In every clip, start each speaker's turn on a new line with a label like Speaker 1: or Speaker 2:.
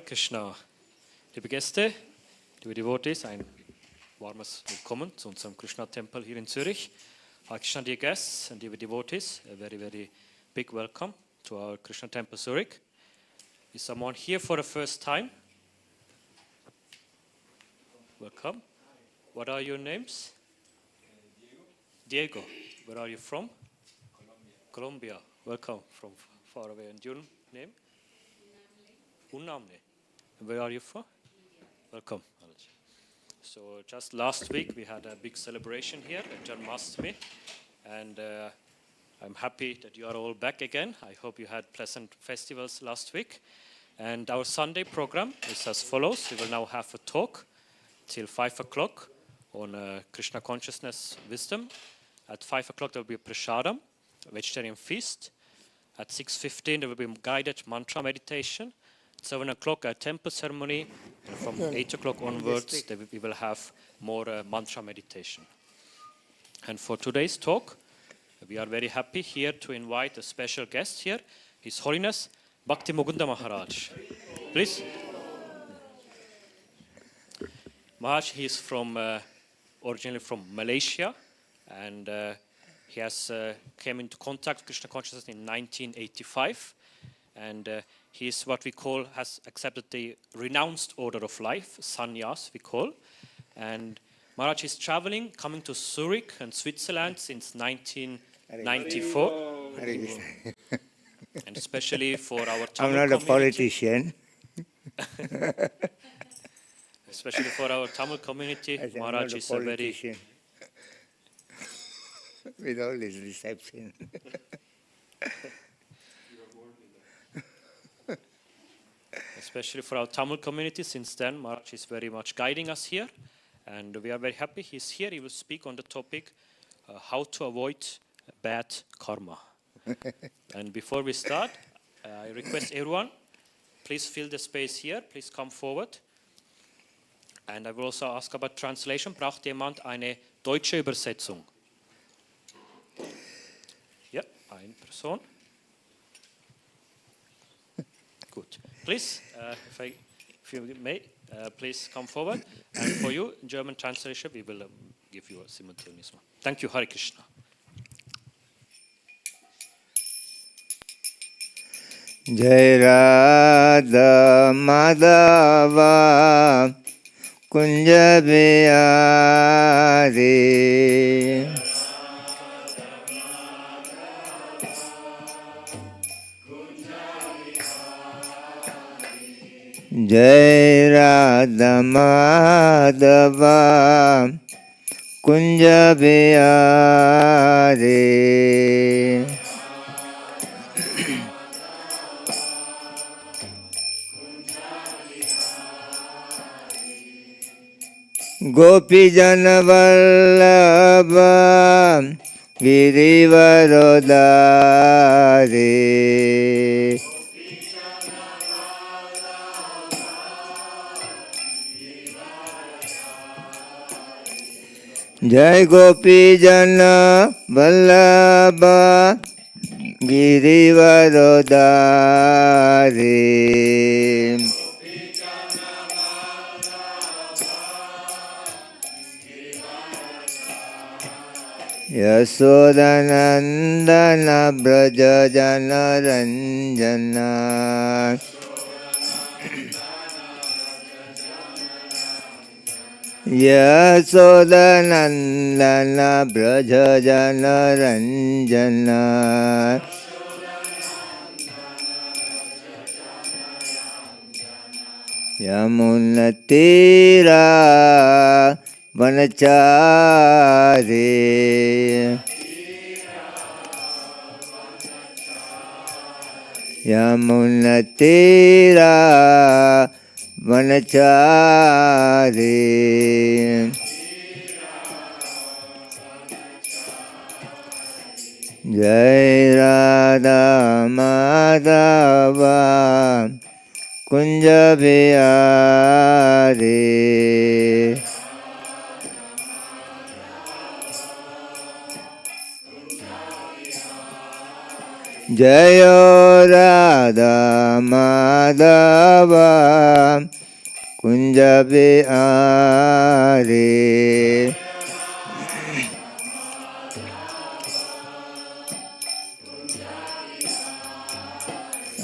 Speaker 1: Krishna. Liebe Gäste, liebe Devotees, ein warmes Willkommen zu unserem Krishna-Tempel hier in Zürich. Hare Krishna, dear guests and dear devotees, a very, very big welcome to our Krishna Temple Zurich. Is someone here for the first time? Welcome. What are your names? Diego. Where are you from? Colombia. Welcome from far away. And your name? Unamne. And where are you from? Welcome. So just last week we had a big celebration here at Janmashtami, and I'm happy that you are all back again. I hope you had pleasant festivals last week. And our Sunday program is as follows. We will now have a talk till 5 o'clock on Krishna consciousness wisdom. At 5 o'clock there will be a prasadam, a vegetarian feast. At 6:15 there will be guided mantra meditation. 7 o'clock a temple ceremony, and from 8 o'clock onwards we will have more mantra meditation. And for today's talk, we are very happy here to invite a special guest here, His Holiness Bhakti Mukunda Maharaj. Please. Maharaj, he is originally from Malaysia, and he has came into contact with Krishna consciousness in 1985, and he is what we call, has accepted the renounced order of life, sannyas we call. And Maharaj is traveling, coming to Zurich and Switzerland since 1994. And especially for our Tamil
Speaker 2: I'm not
Speaker 1: community.
Speaker 2: a politician.
Speaker 1: Especially for our Tamil community, Maharaj is a very...
Speaker 2: With all this deception.
Speaker 1: Especially for our Tamil community, since then, Maharaj is very much guiding us here. And we are very happy he's here. He will speak on the topic, how to avoid bad karma. And before we start, I request everyone, please fill the space here. Please come forward. And I will also ask about translation. Braucht jemand eine deutsche Übersetzung? Ja, eine Person. Good. Please, if you may, please come forward. And for you, in German translation, we will give you a simultaneous one. Thank you, Hare Krishna.
Speaker 2: Jai Radha Madhava Kunja Bihari Jai Radha Madhava Kunja Bihari Gopi Jana Vallabha Girivarodhari Jai Gopi Jana Vallabha Girivarodhari Yasodhanandana Braja Jana Ranjana Yasodhanandana Braja Jana Ranjana Yamunatira Vanachari Yamunatira Vanachari Jai Radha Madhava Kunja Bihari Jayo Radha Madhava Kunja Bihari.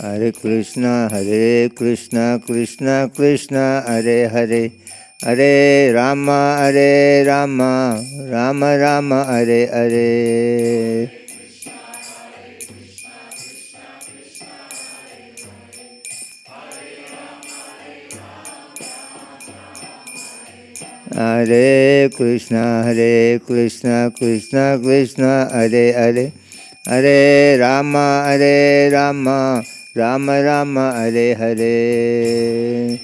Speaker 2: Hare Krishna Krishna Krishna Hare Hare, Hare Rama Rama Rama Hare Hare. Hare Krishna Krishna Krishna Hare Hare, Hare Rama Rama Hare Hare.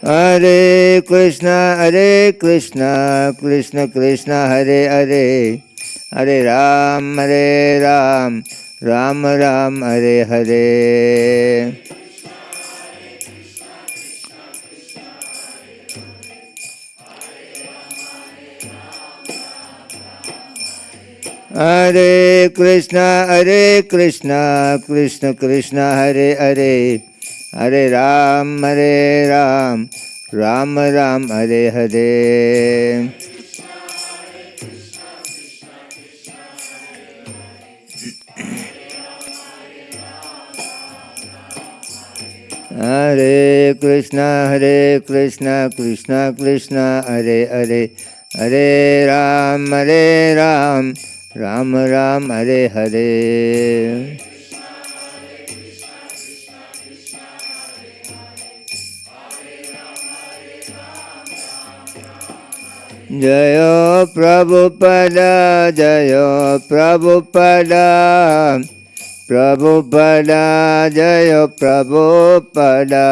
Speaker 2: Hare Krishna Krishna Krishna Hare Hare, Hare Ram Ram Hare Hare. Hare Krishna Krishna Hare Hare, Hare Ram Ram Hare Hare. Hare Krishna Krishna Hare Hare, Hare Ram Ram Hare Hare. Jayo Prabhupada Prabhupada Jayo Prabhupada.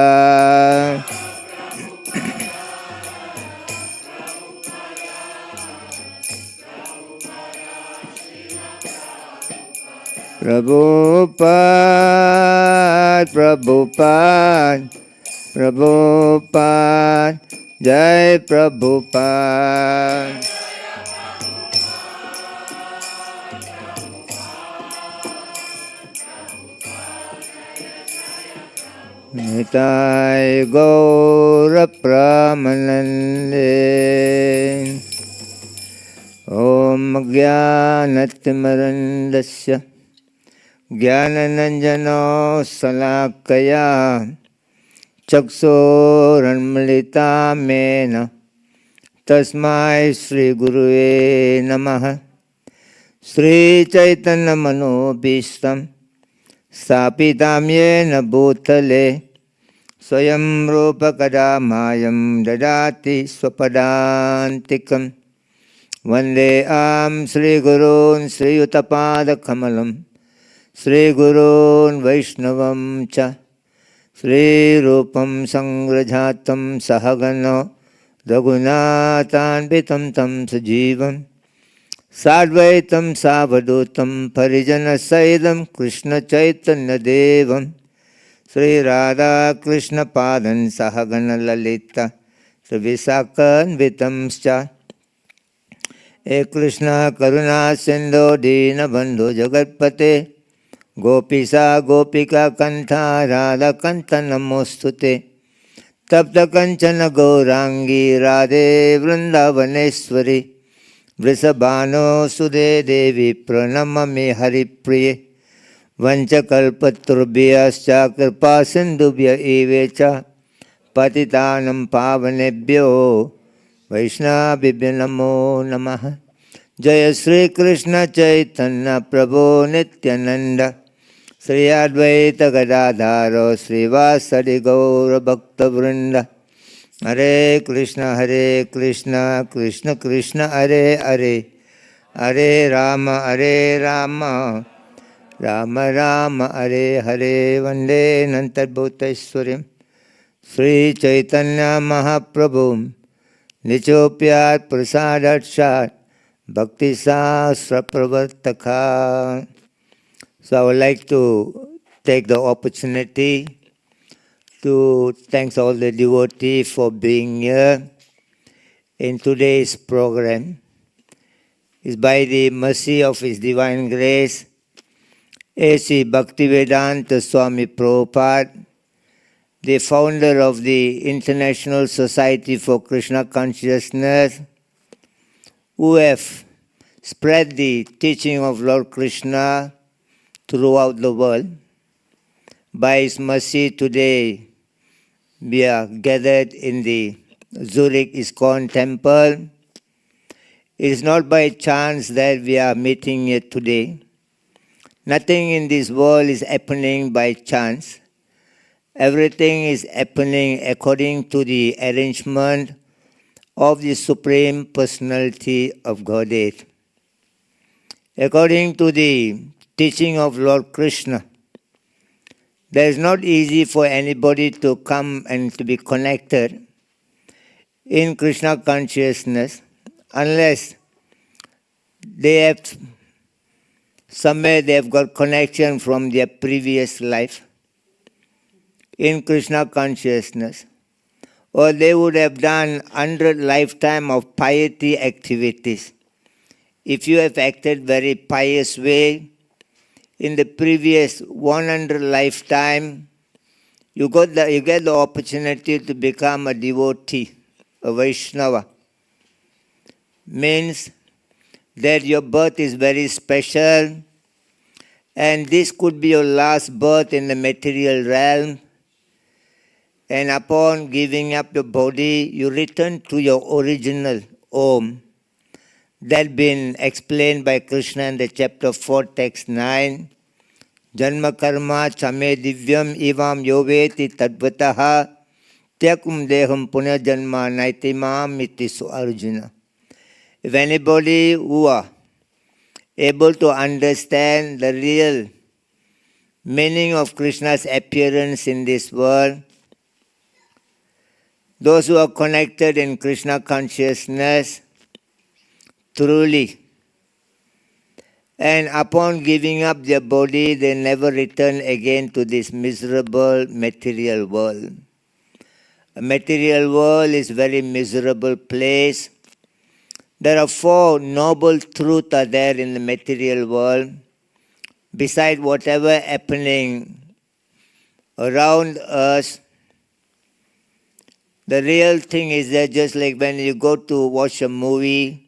Speaker 2: Prabhupada Jai Prabhupada. Nitai Gaura Pramanande. Om Jnanatimarandasya Jnananjano Salakaya Chaksoranmalitamena Tasmai Sri Gurue Namaha. Sri Chaitanya Manobhistam Sapitam Yena Bhutale Swayam Rupa Kadamayam Dadati Swapadantikam. Vande Am Sri Gurun Sri Uttapada Kamalam Sri Gurun Vaishnavam Cha Sri Rupam Sangrajatam Sahagano Raghunathanvitam Tam Sajivam Sadvaitam Savadutam Parijana Saidam Krishna Chaitanya Devam Sri Radha Krishna Padan Sahagana Lalita Sri Visakanvitam Scha. E Krishna Karuna Sindhu Dina Bandhu Jagatpate Gopisa Gopika Kantha Radha Kantha Namostute Tapta Kanchana Gaurangi Radhe Vrindavaneshwari Vrisabhano Sude Devi Pranamami Haripriye Vanchakalpatrubhyascha Kripa Sindhubhya Evecha Patitanam Pavanebhyo Vaishnavibhyo Namo Namaha. Jaya Sri Krishna Chaitanya Prabhu Nityananda Sri Advaita Gadadharo Sri Vasadi Gaura Bhakta Vrinda. Hare Krishna Krishna Krishna Hare Hare, Hare Rama Rama Hare Hare. Vande Nantarbhutaiswarim Sri Chaitanya Mahaprabhu Nichopyat Prasadat Bhakti Sastra So I would like to take the opportunity to thank all the devotees for being here in today's program. It's by the mercy of His Divine Grace, A.C. Bhaktivedanta Swami Prabhupada, the founder of the International Society for Krishna Consciousness, who have spread the teaching of Lord Krishna throughout the world. By His mercy, today we are gathered in the Zurich ISKCON temple. It is not by chance that we are meeting here today. Nothing in this world is happening by chance. Everything is happening according to the arrangement of the Supreme Personality of Godhead. According to the teaching of Lord Krishna, it is not easy for anybody to come and to be connected in Krishna consciousness unless they have somewhere they have got connection from their previous life in Krishna consciousness, or they would have done 100 lifetime of piety activities. If you have acted very pious way in the previous 100 lifetime, you get the opportunity to become a devotee, a Vaishnava. Means that your birth is very special, and this could be your last birth in the material realm. And upon giving up your body, you return to your original home. That been explained by Krishna in the chapter 4, text 9. Janma karma chame divyam ivam yoveti tadvataha tyakum deham punya janma naitimam iti su Arjuna. If anybody who are able to understand the real meaning of Krishna's appearance in this world, those who are connected in Krishna consciousness, truly, and upon giving up their body, they never return again to this miserable material world. A material world is a very miserable place. There are 4 noble truths are there in the material world. Beside whatever happening around us, the real thing is that just like when you go to watch a movie,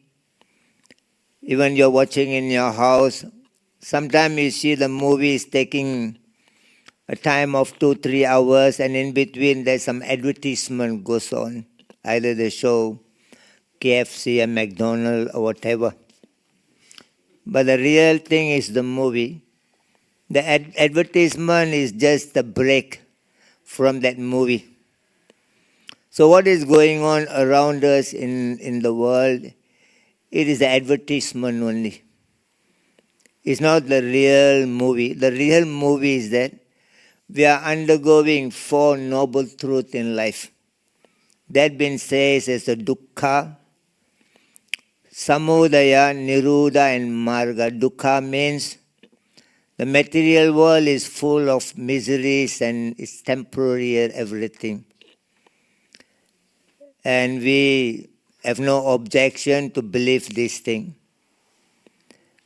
Speaker 2: even you're watching in your house, sometimes you see the movie is taking a time of 2-3 hours, and in between there's some advertisement goes on. Either they show KFC or McDonald's or whatever. But the real thing is the movie. The advertisement is just a break from that movie. So what is going on around us in the world, it is the advertisement only. It's not the real movie. The real movie is that we are undergoing 4 noble truths in life. That been said as a dukkha, samudaya, nirodha and marga. Dukkha means the material world is full of miseries and it's temporary everything. And we have no objection to believe this thing.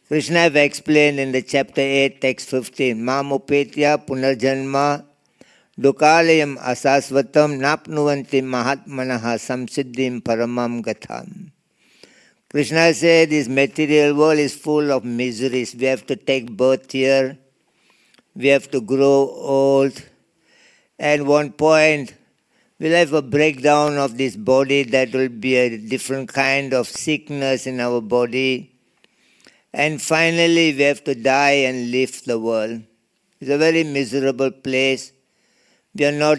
Speaker 2: Krishna have explained in the chapter 8, text 15, Mamupetya punarjanma dukalayam asasvatam napnuvanti mahatmanaha samsiddhim paramam gatham. Krishna said this material world is full of miseries. We have to take birth here. We have to grow old. At one point, we'll have a breakdown of this body. That will be a different kind of sickness in our body. And finally, we have to die and leave the world. It's a very miserable place. We are not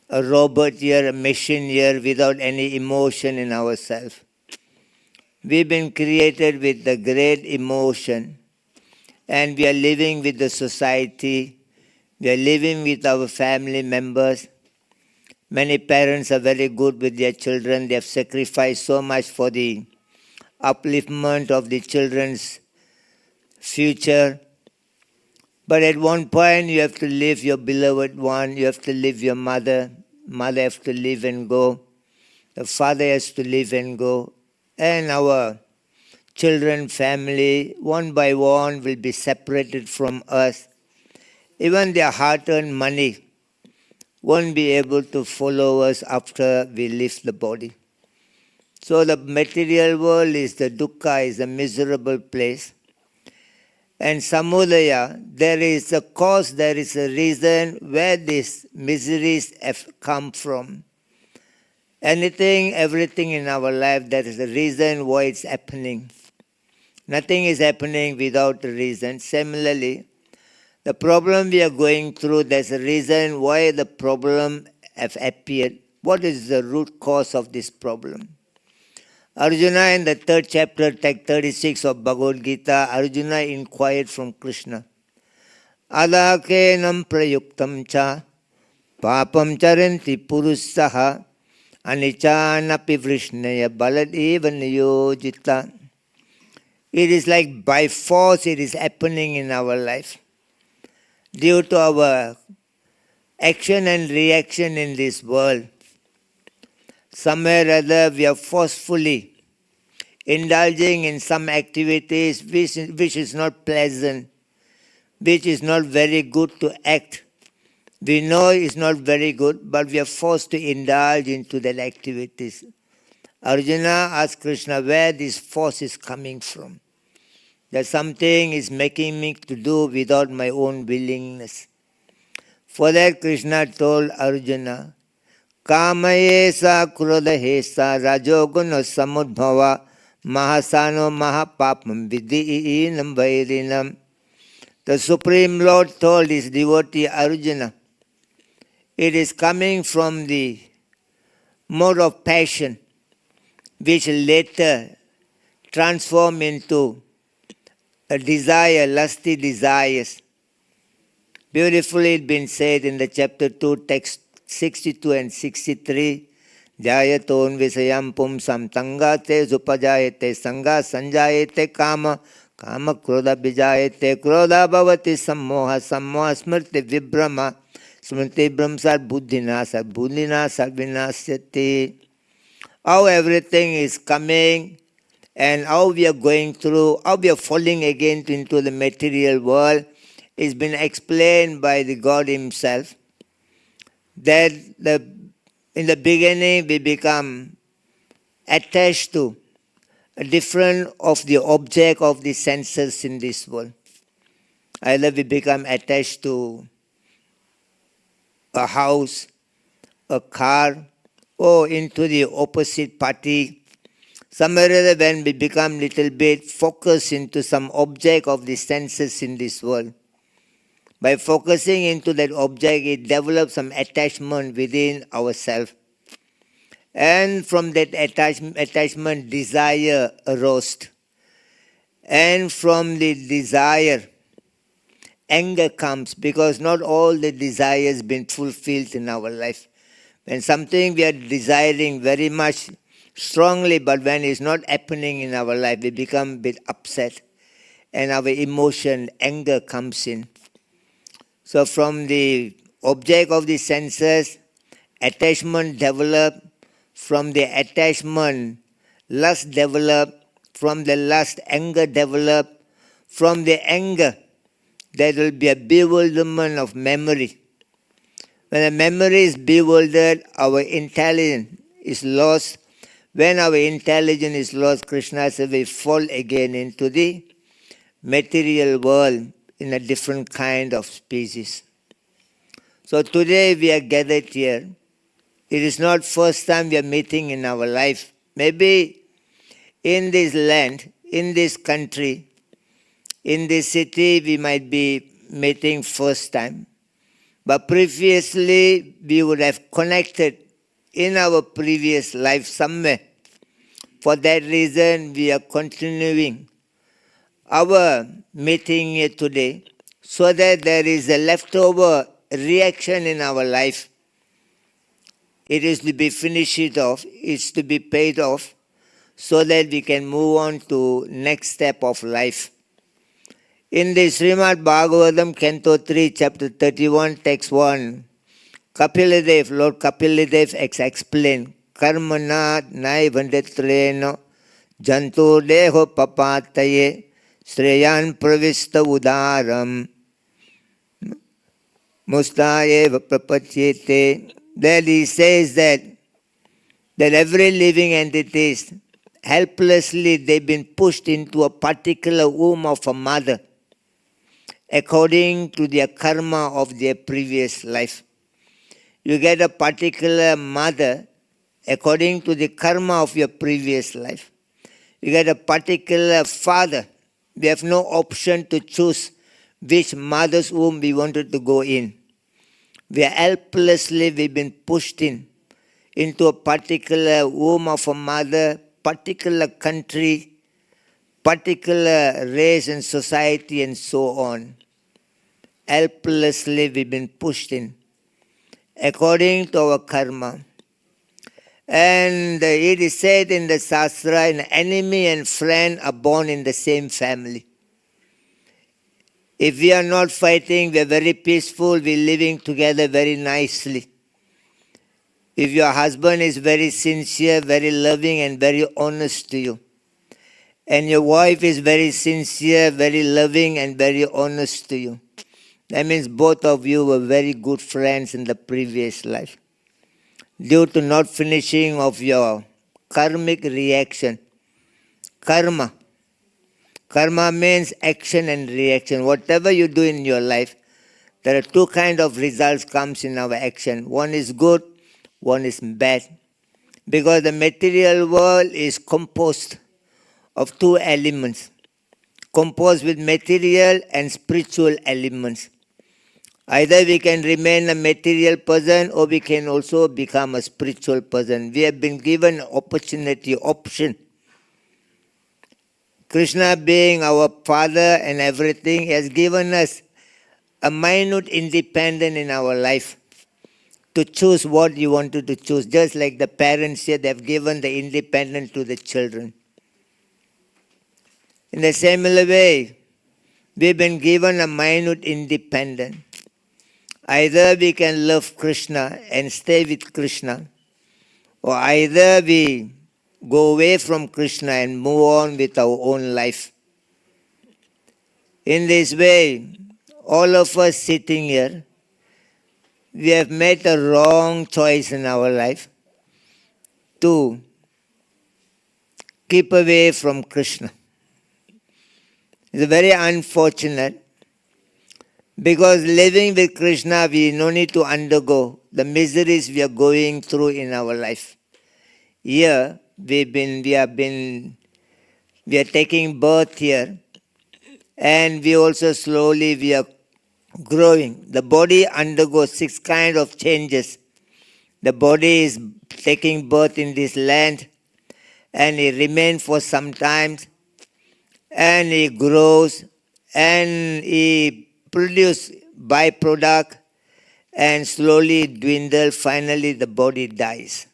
Speaker 2: a robot here, a machine here, without any emotion in ourselves. We've been created with the great emotion, and we are living with the society. We are living with our family members. Many parents are very good with their children. They have sacrificed so much for the upliftment of the children's future. But at one point you have to leave your beloved one, you have to leave your mother, mother has to leave and go, the father has to leave and go, and our children, family, one by one will be separated from us. Even their hard-earned money won't be able to follow us after we leave the body. So the material world is the dukkha, is a miserable place. And samudaya, there is a cause, there is a reason where these miseries have come from. Anything, everything in our life, there is a reason why it's happening. Nothing is happening without a reason. Similarly, the problem we are going through, there's a reason why the problem have appeared. What is the root cause of this problem? Arjuna in the 3rd chapter, text 36 of Bhagavad Gita, Arjuna inquired from Krishna, Adakenam prayuktam cha papam charanti purusaha anicanapi vrishnaya balad eva niyojita. It is like by force it is happening in our life. Due to our action and reaction in this world, somewhere or other we are forcefully indulging in some activities which is not pleasant, which is not very good to act. We know it's not very good, but we are forced to indulge into that activities. Arjuna asked Krishna where this force is coming from. That something is making me to do without my own willingness. For that Krishna told Arjuna, Kamayesa krodahesa rajoguna samudbhava mahasano mahapapam vidhiinam vairinam. The Supreme Lord told his devotee Arjuna, it is coming from the mode of passion, which later transform into a desire, lusty desires. Beautifully it been said in the chapter 2, text 62 and 63, Jayaton visayam pumsam tangate zupajayate sanga sanjayate kama kama krodha bijayate krodha bhavati sammoha sammoha smrti vibrama smrti brahmsar buddhinasa buddhinasa vinasyati. How everything is coming and how we are going through, how we are falling again into the material world is been explained by the God Himself. That in the beginning we become attached to a different of the object of the senses in this world. Either we become attached to a house, a car, or into the opposite party. Somewhere or other when we become little bit focused into some object of the senses in this world. By focusing into that object, it develops some attachment within ourselves. And from that attachment, desire arose. And from the desire, anger comes, because not all the desires been fulfilled in our life. When something we are desiring very much strongly, but when it's not happening in our life, we become a bit upset. And our emotion, anger comes in. So from the object of the senses, attachment develop. From the attachment, lust develop. From the lust, anger develop. From the anger, there will be a bewilderment of memory. When the memory is bewildered, our intelligence is lost. When our intelligence is lost, Krishna says we fall again into the material world in a different kind of species. So today we are gathered here. It is not first time we are meeting in our life. Maybe in this land, in this country, in this city, we might be meeting first time. But previously, we would have connected in our previous life somewhere. For that reason, we are continuing our meeting here today, so that there is a leftover reaction in our life. It is to be finished off, it's to be paid off, so that we can move on to next step of life. In the Srimad Bhagavatam, Canto 3, Chapter 31, Text 1, Lord Kapildev explained, Karmana naivandetreno janto deho papataye sreyan pravista udaram mustaye prapachyete. That he says that every living entity is helplessly they've been pushed into a particular womb of a mother according to their karma of their previous life. You get a particular mother according to the karma of your previous life. You get a particular father. We have no option to choose which mother's womb we wanted to go in. We are helplessly, we've been pushed into a particular womb of a mother, particular country, particular race and society and so on. Helplessly we've been pushed in according to our karma. And it is said in the Shastra, an enemy and friend are born in the same family. If we are not fighting, we are very peaceful, we are living together very nicely. If your husband is very sincere, very loving and very honest to you, and your wife is very sincere, very loving and very honest to you, that means both of you were very good friends in the previous life. Due to not finishing of your karmic reaction. Karma. Karma means action and reaction. Whatever you do in your life, there are two kinds of results comes in our action. One is good, one is bad. Because the material world is composed of two elements. Composed with material and spiritual elements. Either we can remain a material person or we can also become a spiritual person. We have been given option. Krishna being our father and everything has given us a minute independence in our life to choose what you wanted to choose. Just like the parents here, they have given the independence to the children. In a similar way, we've been given a minute independence. Either we can love Krishna and stay with Krishna, or either we go away from Krishna and move on with our own life. In this way, all of us sitting here, we have made a wrong choice in our life to keep away from Krishna. It's very unfortunate. Because living with Krishna, we no need to undergo the miseries we are going through in our life. Here, we are taking birth here, and we also we are growing. The body undergoes 6 kinds of changes. The body is taking birth in this land, and it remains for some time, and it grows, and it produce byproduct and slowly dwindle, finally the body dies.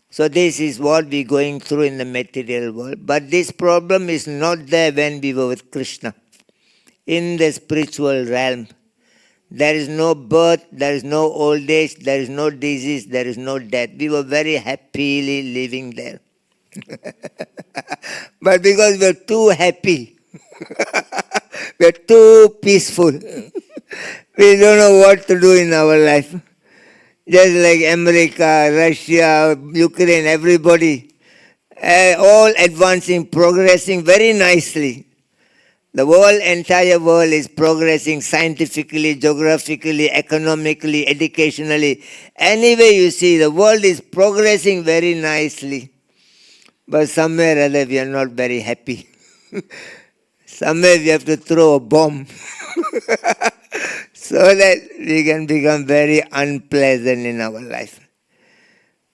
Speaker 2: So this is what we're going through in the material world. But this problem is not there when we were with Krishna. In the spiritual realm, there is no birth, there is no old age, there is no disease, there is no death. We were very happily living there. But because we are too happy, we are too peaceful. We don't know what to do in our life. Just like America, Russia, Ukraine, everybody, all advancing, progressing very nicely. The entire world is progressing scientifically, geographically, economically, educationally. Anyway, you see, the world is progressing very nicely. But somewhere or other, we are not very happy. Somewhere we have to throw a bomb so that we can become very unpleasant in our life.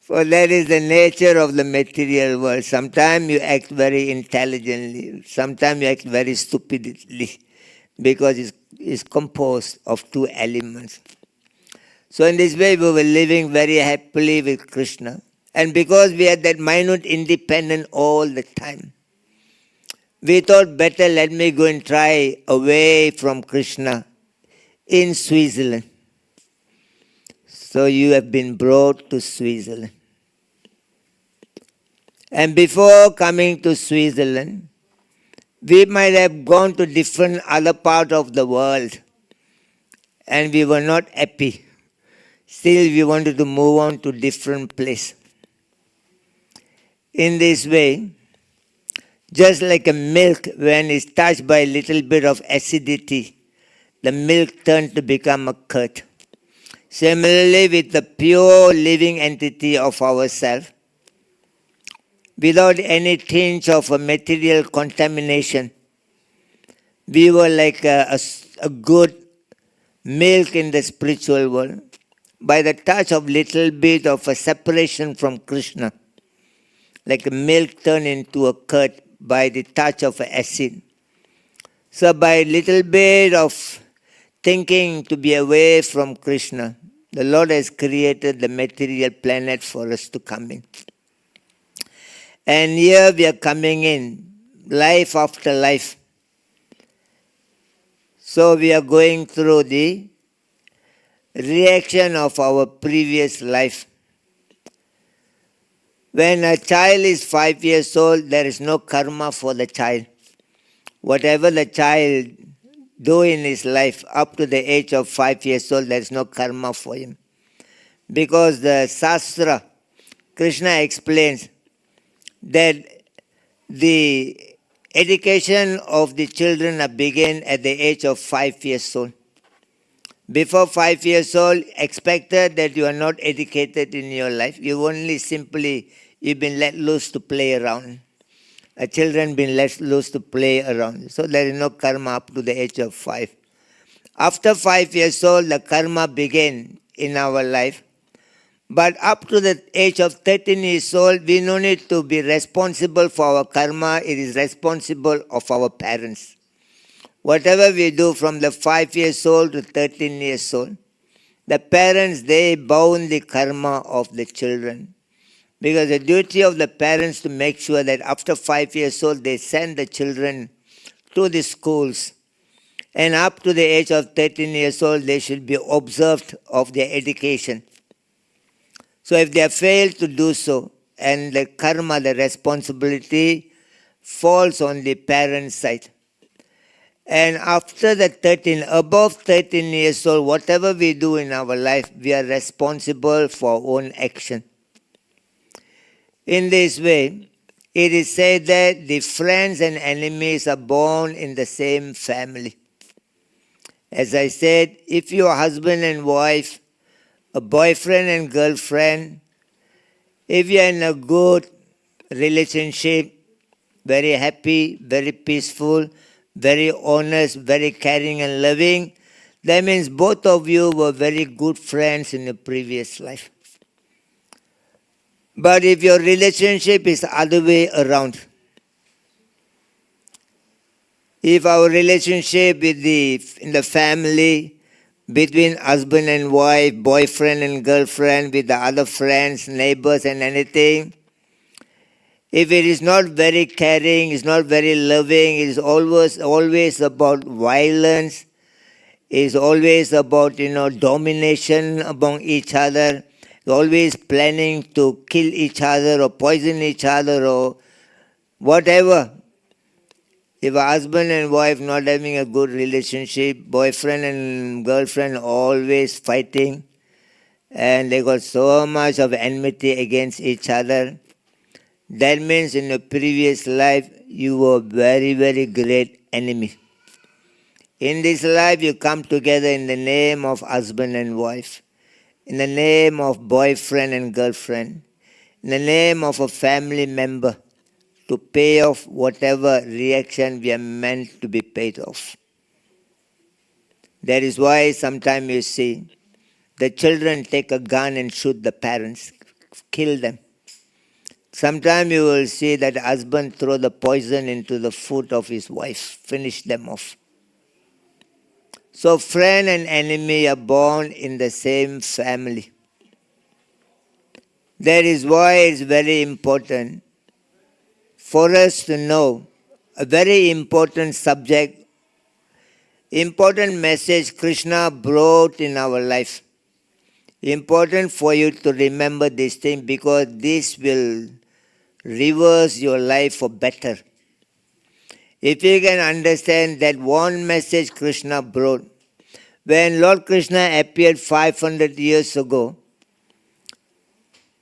Speaker 2: For that is the nature of the material world. Sometimes you act very intelligently, sometimes you act very stupidly, because it's composed of 2 elements. So in this way we were living very happily with Krishna. And because we had that minute independence all the time, we thought better let me go and try away from Krishna in Switzerland. So you have been brought to Switzerland. And before coming to Switzerland, we might have gone to different other part of the world and we were not happy. Still we wanted to move on to different place. In this way, just like a milk when it's touched by a little bit of acidity, the milk turns to become a curd. Similarly with the pure living entity of ourselves, without any tinge of a material contamination, we were like a good milk in the spiritual world. By the touch of little bit of a separation from Krishna, like a milk turned into a curd by the touch of acid. So by a little bit of thinking to be away from Krishna, the Lord has created the material planet for us to come in. And here we are coming in, life after life. So we are going through the reaction of our previous life. When a child is 5 years old, there is no karma for the child. Whatever the child do in his life up to the age of 5 years old, there is no karma for him. Because the Shastra, Krishna explains that the education of the children begin at the age of 5 years old. Before 5 years old, expected that you are not educated in your life. You only simply, you've been let loose to play around. Children been let loose to play around. So there is no karma up to the age of 5. After 5 years old, the karma begin in our life. But up to the age of 13 years old, we no need to be responsible for our karma. It is responsible of our parents. Whatever we do from the 5 years old to 13 years old, the parents, they bound the karma of the children. Because the duty of the parents to make sure that after 5 years old, they send the children to the schools. And up to the age of 13 years old, they should be observed of their education. So if they have failed to do so, and the karma, the responsibility, falls on the parents' side. And after the 13, above 13 years old, whatever we do in our life, we are responsible for our own action. In this way, it is said that the friends and enemies are born in the same family. As I said, if you are husband and wife, a boyfriend and girlfriend, if you are in a good relationship, very happy, very peaceful, very honest, very caring and loving, that means both of you were very good friends in the previous life. But if your relationship is the other way around, if our relationship in the family, between husband and wife, boyfriend and girlfriend, with the other friends, neighbors and anything, if it is not very caring, it's not very loving, it is always about violence, it is always about domination among each other, always planning to kill each other or poison each other or whatever. If a husband and wife not having a good relationship, boyfriend and girlfriend always fighting, and they got so much of enmity against each other, that means in the previous life you were very, very great enemy. In this life you come together in the name of husband and wife, in the name of boyfriend and girlfriend, in the name of a family member, to pay off whatever reaction we are meant to be paid off. That is why sometimes you see the children take a gun and shoot the parents, kill them. Sometimes you will see that the husband throw the poison into the food of his wife, finish them off. So friend and enemy are born in the same family. That is why it's very important for us to know a very important subject, important message Krishna brought in our life. Important for you to remember this thing because this will reverse your life for better. If you can understand that one message Krishna brought, when Lord Krishna appeared 500 years ago,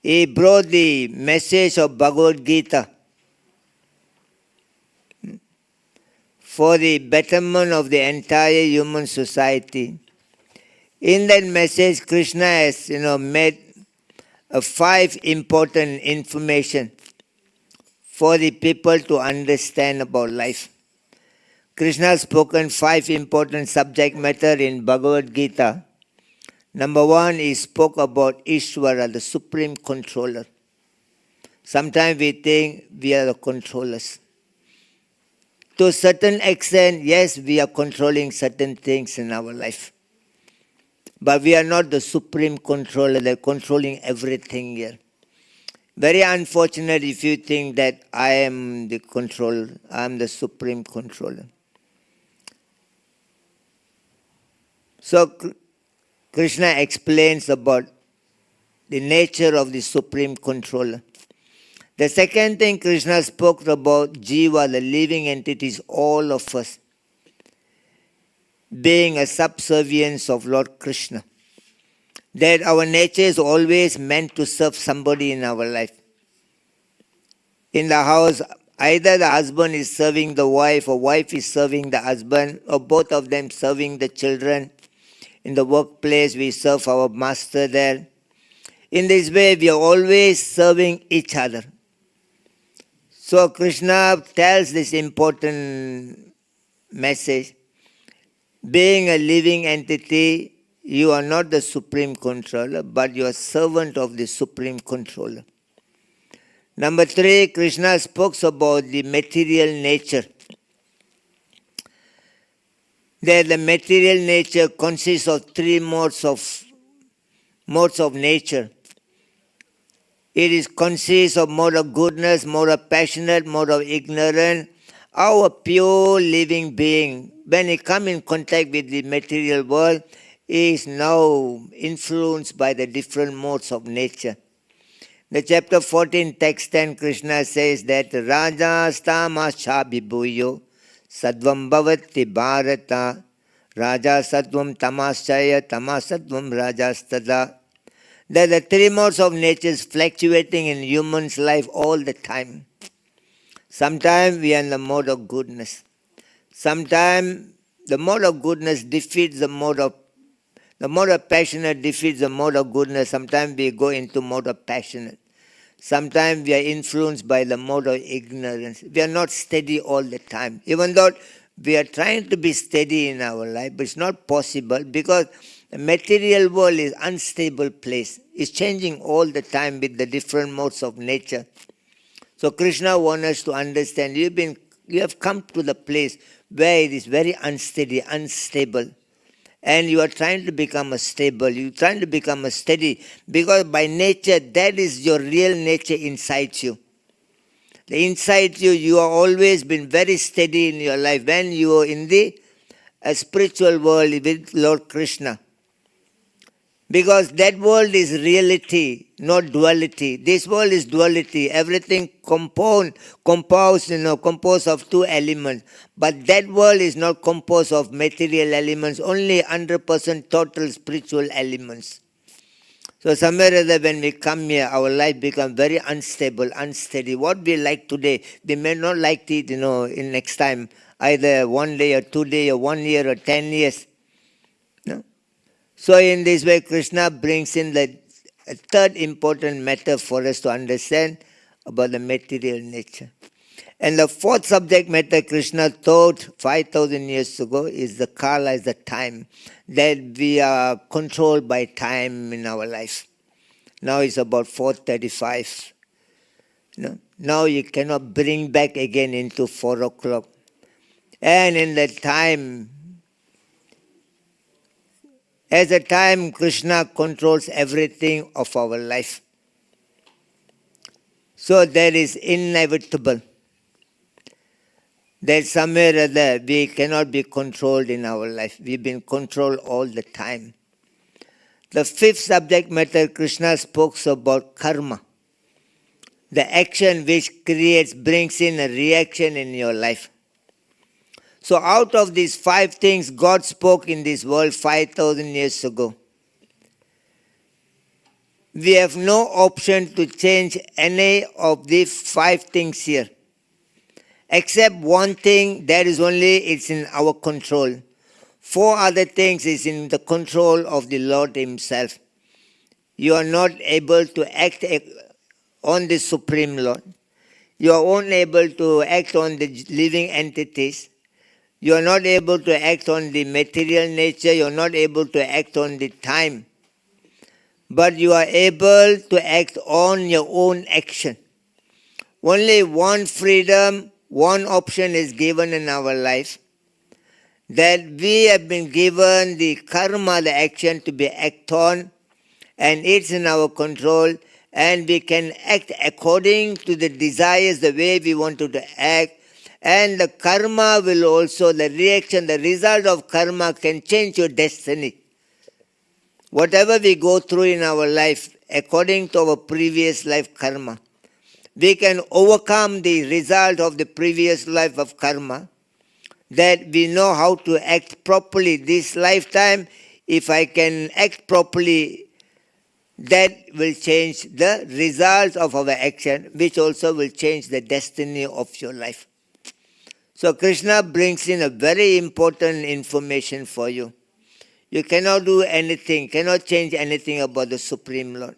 Speaker 2: he brought the message of Bhagavad Gita for the betterment of the entire human society. In that message, Krishna has made 5 important information for the people to understand about life. Krishna has spoken 5 important subject matter in Bhagavad Gita. Number 1, he spoke about Ishvara, the supreme controller. Sometimes we think we are the controllers. To a certain extent, yes, we are controlling certain things in our life. But we are not the supreme controller, they're controlling everything here. Very unfortunate if you think that I am the controller, I am the supreme controller. So Krishna explains about the nature of the supreme controller. The second thing Krishna spoke about, Jiva, the living entities, all of us, being a subservience of Lord Krishna. That our nature is always meant to serve somebody in our life. In the house, either the husband is serving the wife or wife is serving the husband or both of them serving the children. In the workplace, we serve our master there. In this way, we are always serving each other. So Krishna tells this important message. Being a living entity, you are not the supreme controller, but you are servant of the supreme controller. Number 3, Krishna spoke about the material nature. That the material nature consists of 3 modes of nature. It consists of mode of goodness, mode of passionate, mode of ignorant. Our pure living being, when he comes in contact with the material world, is now influenced by the different modes of nature. The chapter 14, text 10, Krishna says that Rajastama Bibhuyo Sadvam Bhavati Bharata Raja Sattvam Tamaschaya Tamasattvam Rajastada. There are 3 modes of nature fluctuating in human's life all the time. Sometimes we are in the mode of goodness. Sometimes the mode of goodness defeats the mode of passionate defeats the mode of goodness. Sometimes we go into mode of passionate. Sometimes we are influenced by the mode of ignorance. We are not steady all the time. Even though we are trying to be steady in our life, but it's not possible because the material world is an unstable place. It's changing all the time with the different modes of nature. So Krishna wants us to understand, you have come to the place where it is very unsteady, unstable. And you are trying to become a stable, you're trying to become a steady, because by nature, that is your real nature inside you. Inside you, you have always been very steady in your life. When you are in the spiritual world with Lord Krishna. Because that world is reality, not duality. This world is duality. Everything composed of 2 elements. But that world is not composed of material elements, only 100% total spiritual elements. So somewhere or other when we come here, our life becomes very unstable, unsteady. What we like today, we may not like it, in next time, either 1 day or 2 days or 1 year or 10 years. No? So in this way, Krishna brings in the 3rd important matter for us to understand about the material nature. And the 4th subject matter Krishna taught 5,000 years ago is the Kala, is the time. That we are controlled by time in our life. Now it's about 4:35. Now you cannot bring back again into 4 o'clock. And in that time, as a time, Krishna controls everything of our life. So that is inevitable. that somewhere or other we cannot be controlled in our life. We've been controlled all the time. The fifth subject matter, Krishna spoke about karma. The action which brings in a reaction in your life. So out of these 5 things God spoke in this world 5,000 years ago, we have no option to change any of the 5 things here. Except one thing, it's in our control. 4 other things is in the control of the Lord Himself. You are not able to act on the Supreme Lord. You are unable to act on the living entities. You are not able to act on the material nature. You are not able to act on the time. But you are able to act on your own action. Only one freedom, one option is given in our life. That we have been given the karma, the action to be acted on, and it's in our control, and we can act according to the desires, the way we want to act, and the karma will also, the reaction, the result of karma can change your destiny. Whatever we go through in our life, according to our previous life karma, we can overcome the result of the previous life of karma, that we know how to act properly this lifetime. If I can act properly, that will change the result of our action, which also will change the destiny of your life. So Krishna brings in a very important information for you. You cannot do anything, cannot change anything about the Supreme Lord.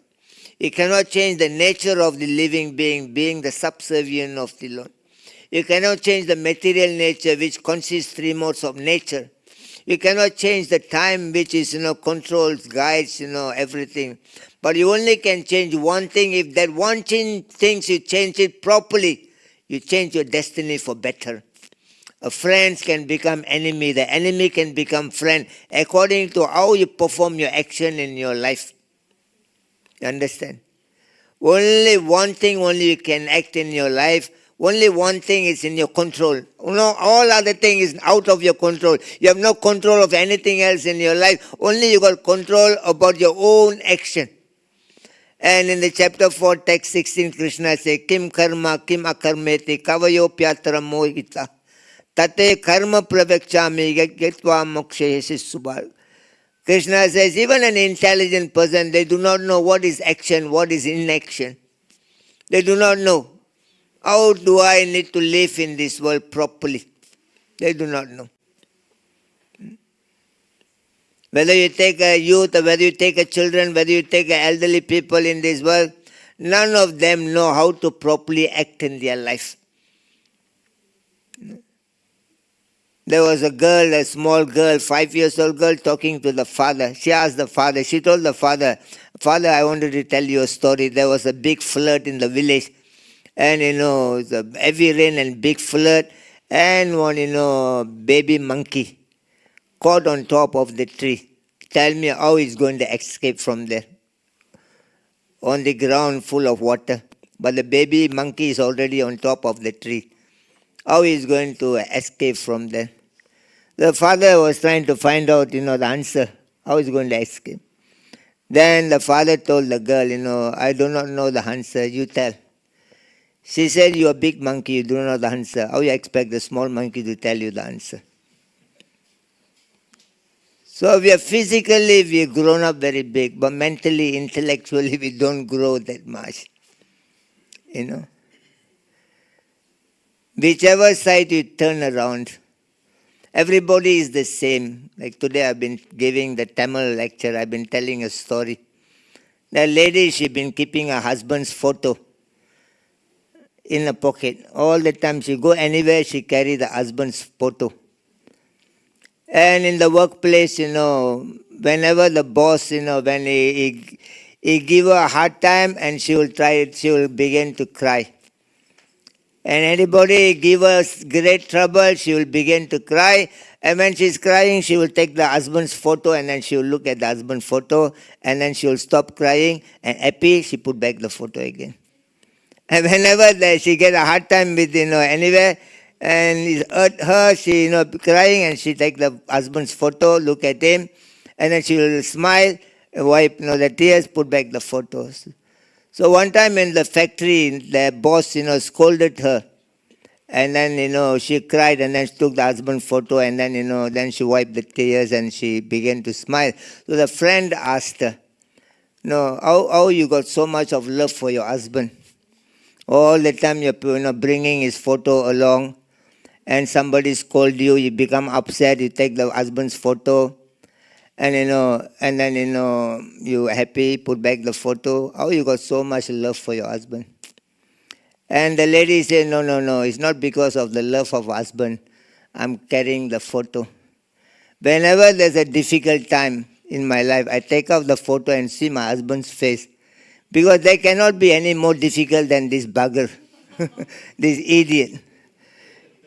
Speaker 2: You cannot change the nature of the living being the subservient of the Lord. You cannot change the material nature, which consists 3 modes of nature. You cannot change the time, which is, controls, guides, everything. But you only can change one thing. If that one thing you change it properly, you change your destiny for better. A friend can become enemy. The enemy can become friend according to how you perform your action in your life. You understand? Only one thing only you can act in your life. Only one thing is in your control. All other things is out of your control. You have no control of anything else in your life. Only you got control about your own action. And in the chapter 4, text 16, Krishna says, Kim karma, kim akarmeti, kavayo pyatra mohita. Tate karma pravekchami getva mokshayasi subal. Krishna says, even an intelligent person, they do not know what is action, what is inaction. They do not know. How do I need to live in this world properly? They do not know. Whether you take a youth, or whether you take a children, whether you take elderly people in this world, none of them know how to properly act in their life. There was a girl, a small girl, 5 years old girl, talking to the father. She asked the father, she told the father, Father, I wanted to tell you a story. There was a big flood in the village. And it was a heavy rain and big flood. And one, baby monkey caught on top of the tree. Tell me how he's going to escape from there. On the ground full of water. But the baby monkey is already on top of the tree. How he's going to escape from there? The father was trying to find out, the answer. How he's going to escape. Then the father told the girl, I do not know the answer. You tell. She said, you're a big monkey, you do not know the answer. How you expect the small monkey to tell you the answer? So we've grown up very big, but mentally, intellectually, we don't grow that much. Whichever side you turn around, everybody is the same. Like today I've been giving the Tamil lecture, I've been telling a story. The lady, she's been keeping her husband's photo in a pocket. All the time she go anywhere, she carry the husband's photo. And in the workplace, whenever the boss, when he give her a hard time and she will begin to cry. And anybody give her great trouble, she will begin to cry. And when she's crying, she will take the husband's photo and then she will look at the husband's photo and then she will stop crying and happy, she put back the photo again. And whenever she gets a hard time with, anywhere, And he heard her, she, crying, and she take the husband's photo, look at him, and then she will smile, wipe, the tears, put back the photos. So one time in the factory, the boss, scolded her. And then, she cried and then she took the husband photo and then, then she wiped the tears and she began to smile. So the friend asked her, how you got so much of love for your husband? All the time you're bringing his photo along and somebody scold you, you become upset, you take the husband's photo and, and then, you're happy, put back the photo. How you got so much love for your husband? And the lady said, no, it's not because of the love of husband. I'm carrying the photo. Whenever there's a difficult time in my life, I take out the photo and see my husband's face. Because there cannot be any more difficult than this bugger, this idiot.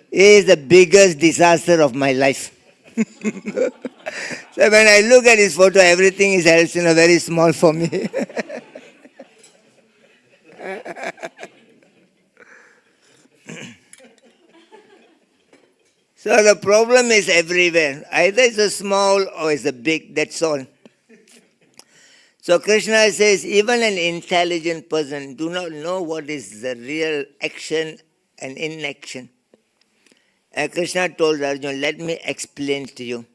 Speaker 2: He is the biggest disaster of my life. So when I look at his photo, everything is else very small for me. So the problem is everywhere. Either it's a small or it's a big, that's all. So Krishna says, even an intelligent person do not know what is the real action and inaction. And Krishna told Arjuna, let me explain to you.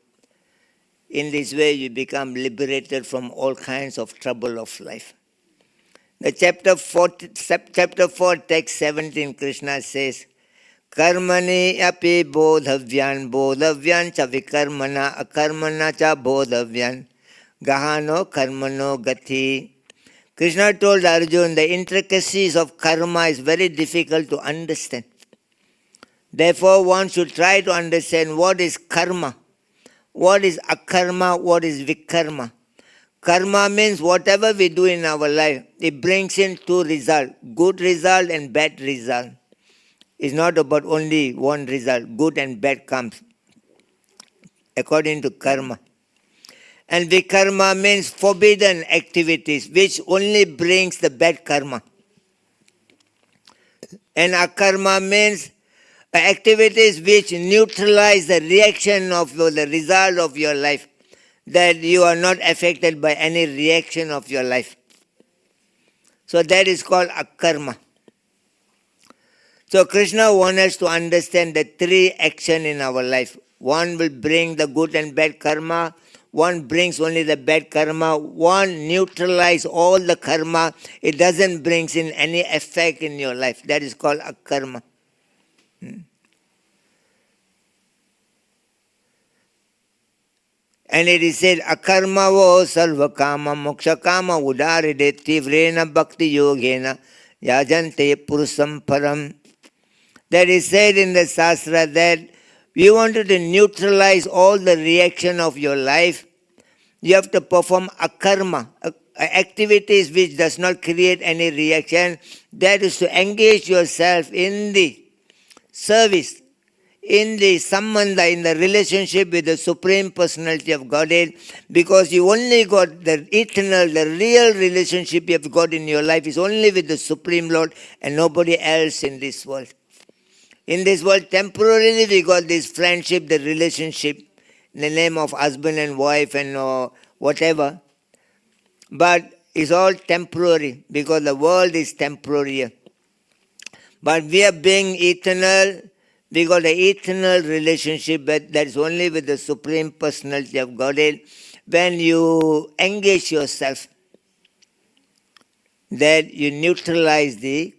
Speaker 2: In this way you become liberated from all kinds of trouble of life. The chapter 4, text 17, Krishna says, Karmani api bodhavyan cha vikarmana akarmana cha bodhavyan gahano karmano gati. Krishna told Arjuna the intricacies of karma is very difficult to understand. Therefore one should try to understand what is karma, what is akarma, what is vikarma. Karma means whatever we do in our life, it brings in two results, good result and bad result. It's not about only one result, good and bad comes according to karma. And vikarma means forbidden activities which only brings the bad karma. And akarma means activities which neutralize the reaction of the result of your life, that you are not affected by any reaction of your life. So that is called akarma. So Krishna wants us to understand the three actions in our life. One will bring the good and bad karma, one brings only the bad karma, one neutralizes all the karma, it doesn't bring in any effect in your life. That is called akarma. And it is said, akarma vo sarva kama moksha kama udaride tivrena bhakti yogena yajante purusam param. That is said in the Shastra that you wanted to neutralize all the reaction of your life, you have to perform akarma, activities which does not create any reaction. That is to engage yourself in the service, in the sambandha, in the relationship with the Supreme Personality of Godhead, because you only got the eternal, the real relationship you have got in your life is only with the Supreme Lord and nobody else in this world. In this world, temporarily we got this friendship, the relationship, in the name of husband and wife and whatever. But it's all temporary because the world is temporary. But we are being eternal. We got an eternal relationship that is only with the Supreme Personality of Godhead. When you engage yourself, that you neutralize the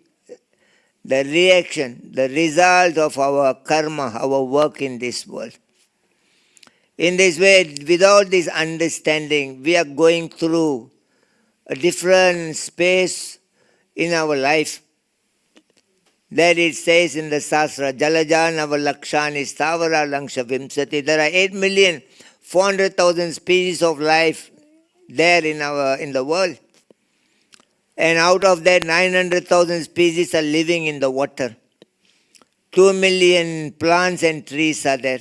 Speaker 2: reaction, the result of our karma, our work in this world. In this way, without this understanding, we are going through a different space in our life. That it says in the Shastra, Jalaja Navalakshani Stavara Langsha Vimsati. There are 8,400,000 species of life there in the world. And out of that, 900,000 species are living in the water. 2 million plants and trees are there.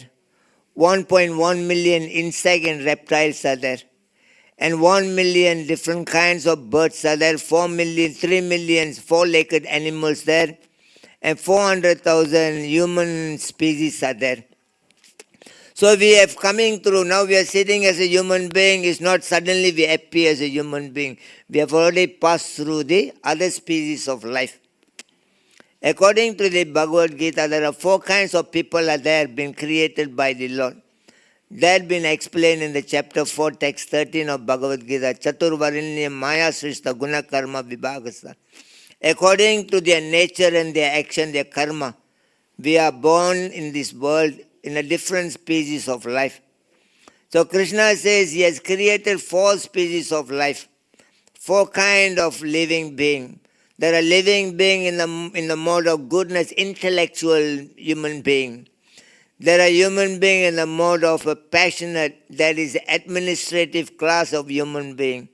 Speaker 2: 1.1 million insect and reptiles are there. And 1 million different kinds of birds are there. 3 million four-legged animals there. and 400,000 human species are there. So we have coming through, now we are sitting as a human being, it's not suddenly we appear as a human being. We have already passed through the other species of life. According to the Bhagavad Gita, there are 4 kinds of people are there been created by the Lord. That been explained in the chapter 4, text 13 of Bhagavad Gita. Chaturvarinya Maya Srishta Guna Karma Vibhagasa. According to their nature and their action, their karma, we are born in this world in a different species of life. So Krishna says he has created 4 species of life, 4 kind of living being. There are living being in the mode of goodness, intellectual human being. There are human being in the mode of a passionate, that is administrative class of human being.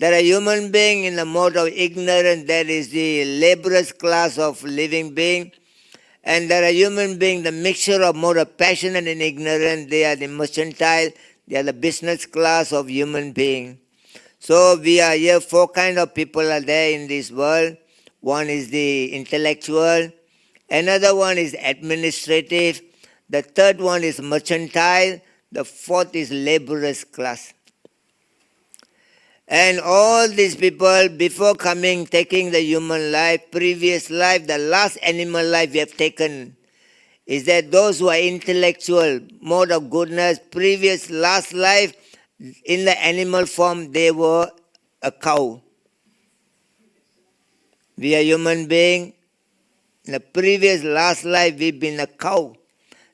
Speaker 2: There are human being in the mode of ignorant, that is the laborious class of living being. And there are human being, the mixture of mode of passionate and ignorant, they are the mercantile, they are the business class of human being. So we are here, 4 kind of people are there in this world. One is the intellectual, another one is administrative, the third one is mercantile, the 4th is laborious class. And all these people, before taking the human life, previous life, the last animal life we have taken, is that those who are intellectual, mode of goodness, previous last life, in the animal form, they were a cow. We are human being. In the previous last life, we've been a cow.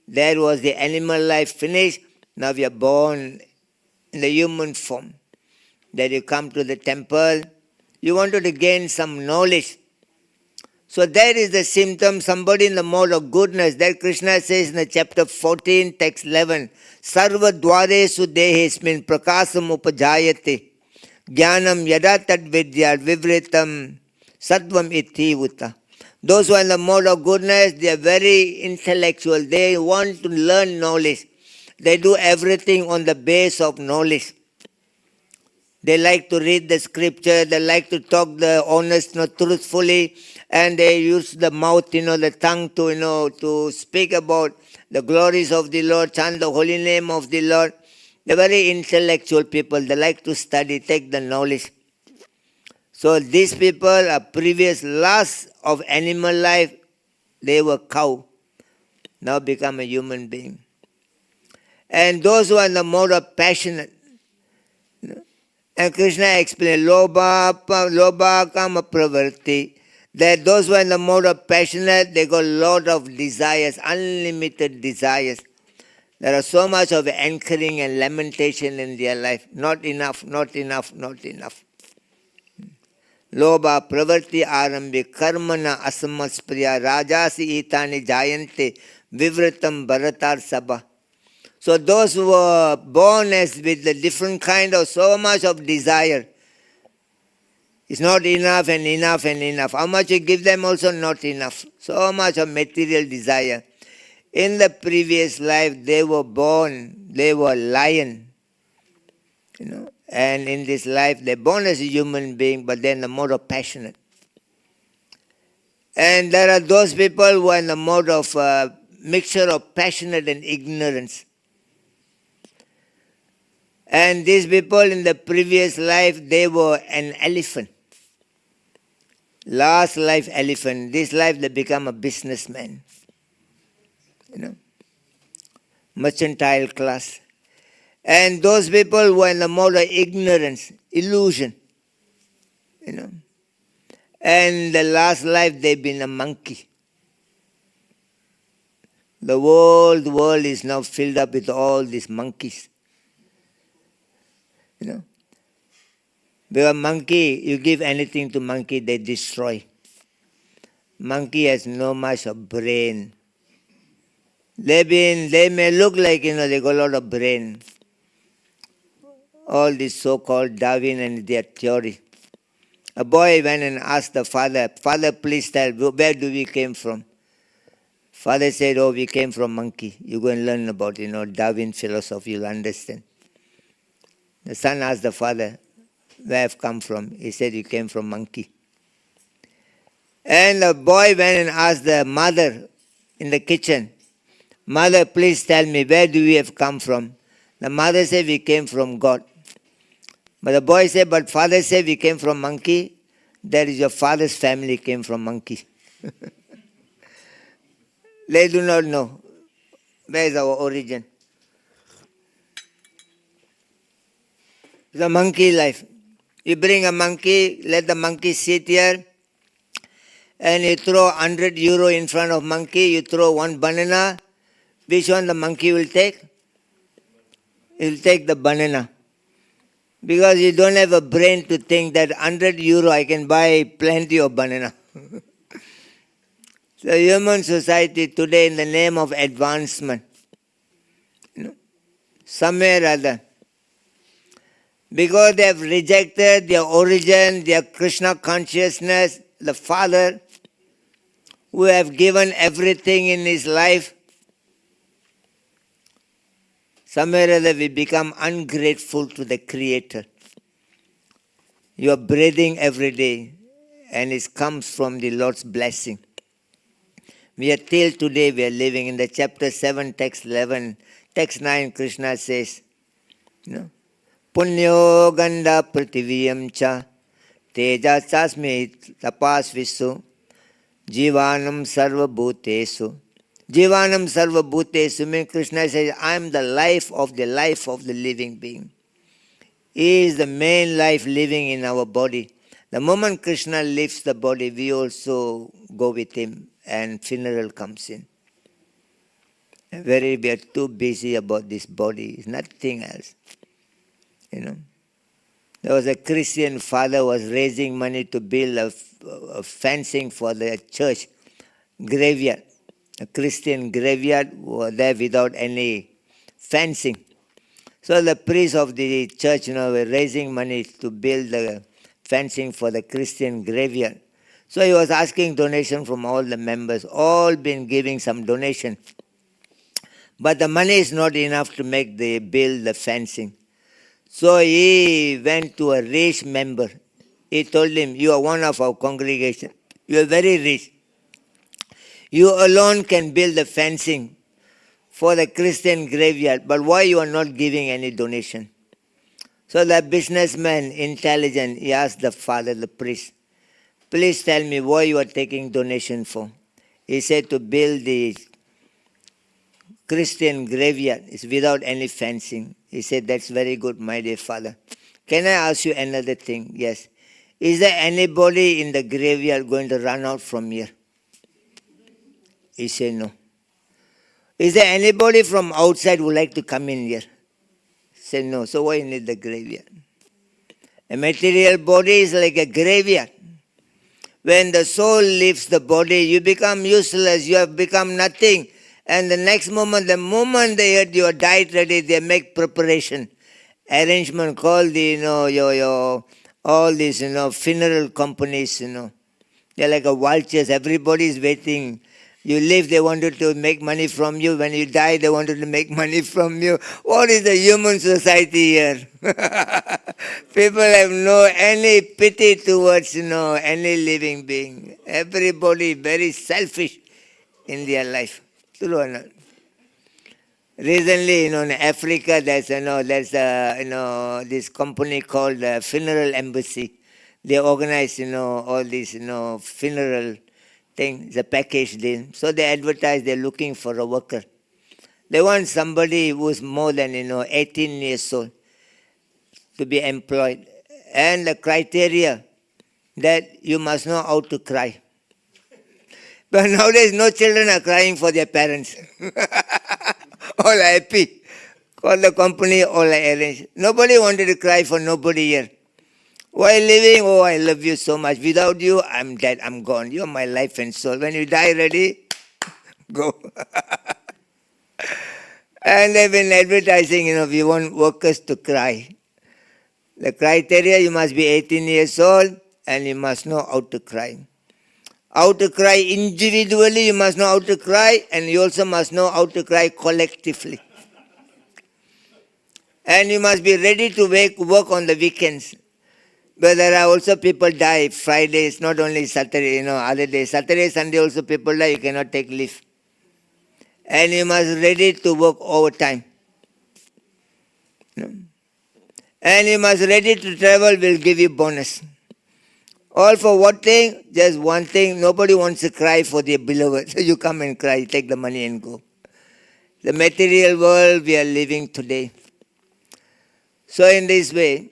Speaker 2: That was the animal life finished. Now we are born in the human form. That you come to the temple, you wanted to gain some knowledge. So that is the symptom, somebody in the mode of goodness. That Krishna says in the chapter 14, text 11, Sarva dwaresu dehesmin prakasam upajayate jnanam yada tad vidya vivritam sattvam iti uta. Those who are in the mode of goodness, they are very intellectual. They want to learn knowledge. They do everything on the base of knowledge. They like to read the scripture, they like to talk the honest, truthfully, and they use the mouth, the tongue to speak about the glories of the Lord, chant the holy name of the Lord. They're very intellectual people. They like to study, take the knowledge. So these people are previous last of animal life. They were cow. Now become a human being. And those who are in the mode of passionate, and Krishna explained, Lobha Kama Pravarti, that those who are in the mode of passionate, they got a lot of desires, unlimited desires. There are so much of anchoring and lamentation in their life. Not enough, not enough, not enough. Lobha Pravarti Arambi Karmana Asamaspriya Rajasi Itani Jayante Vivratam Bharatar Sabha. So those who were born as with the different kind of so much of desire, it's not enough and enough and enough. How much you give them also not enough. So much of material desire. In the previous life they were born, they were lion. And in this life they're born as a human being, but they're in the mode of passionate. And there are those people who are in the mode of mixture of passionate and ignorance. And these people in the previous life, they were an elephant. Last life elephant. This life they become a businessman. Mercantile class. And those people were in the mode of ignorance, illusion. And the last life they've been a monkey. The world is now filled up with all these monkeys. Because monkey, you give anything to monkey, they destroy. Monkey has no much of brain. They may look like, they got a lot of brain. All this so-called Darwin and their theory. A boy went and asked the father, Father, please tell, where do we came from? Father said, we came from monkey. You go and learn about, Darwin philosophy, you'll understand. The son asked the father, where I've come from? He said, you came from monkey. And the boy went and asked the mother in the kitchen, "Mother, please tell me, where do we have come from?" The mother said, "We came from God." But the boy said, "But father said we came from monkey." "That is your father's family came from monkey." They do not know where is our origin. The monkey life. You bring a monkey, let the monkey sit here, and you throw 100 euro in front of monkey, you throw one banana. Which one the monkey will take? He will take the banana. Because you don't have a brain to think that 100 euro I can buy plenty of banana. So human society today, in the name of advancement, somewhere or other, because they have rejected their origin, their Krishna consciousness, the Father, who have given everything in his life, somewhere or other we become ungrateful to the Creator. You are breathing every day, and it comes from the Lord's blessing. We are till today, we are living in the chapter 7, text 11, text 9, Krishna says, Punyo ganda prativiyam cha teja chasmi tapasvisu jivanam sarva bhutesu. Jivanam sarva bhutesu means Krishna says, I am the life of the living being. He is the main life living in our body. The moment Krishna leaves the body, we also go with him, and funeral comes in. We are too busy about this body, it's nothing else. There was a Christian father who was raising money to build a fencing for the church graveyard. A Christian graveyard was there without any fencing. So the priests of the church were raising money to build the fencing for the Christian graveyard. So he was asking donation from all the members, all been giving some donation. But the money is not enough to build the fencing. So he went to a rich member. He told him, you are one of our congregation. You are very rich. You alone can build the fencing for the Christian graveyard, but why you are not giving any donation? So the businessman, intelligent, he asked the father, the priest, please tell me why you are taking donation for. He said to build the Christian graveyard is without any fencing. He said, that's very good, my dear father. Can I ask you another thing? Yes. Is there anybody in the graveyard going to run out from here? He said, no. Is there anybody from outside who would like to come in here? He said, no. So why you need the graveyard? A material body is like a graveyard. When the soul leaves the body, you become useless, you have become nothing. And the next moment, the moment they heard you are died ready, they make preparation, arrangement, call the, all these, funeral companies, They're like a vultures, everybody is waiting. You live, they wanted to make money from you. When you die, they wanted to make money from you. What is the human society here? People have no any pity towards, any living being. Everybody very selfish in their life. True or not? Recently, in Africa, there's this company called Funeral Embassy. They organize, all these, funeral thing, the package deal. So they advertise they're looking for a worker. They want somebody who's more than 18 years old to be employed. And the criteria that you must know how to cry. But nowadays no children are crying for their parents. All happy. Call the company, all arranged. Nobody wanted to cry for nobody here. While living, oh, I love you so much. Without you, I'm dead, I'm gone. You're my life and soul. When you die ready, go. And they've been advertising, we want workers to cry. The criteria, you must be 18 years old and you must know how to cry. How to cry individually, you must know how to cry, and you also must know how to cry collectively. And you must be ready to work on the weekends. But there are also people die Fridays, not only Saturday, other days. Saturday, Sunday also people die, you cannot take leave. And you must ready to work overtime. And you must ready to travel, will give you bonus. All for what thing? Just one thing. Nobody wants to cry for their beloved. So you come and cry, take the money and go. The material world we are living today. So in this way,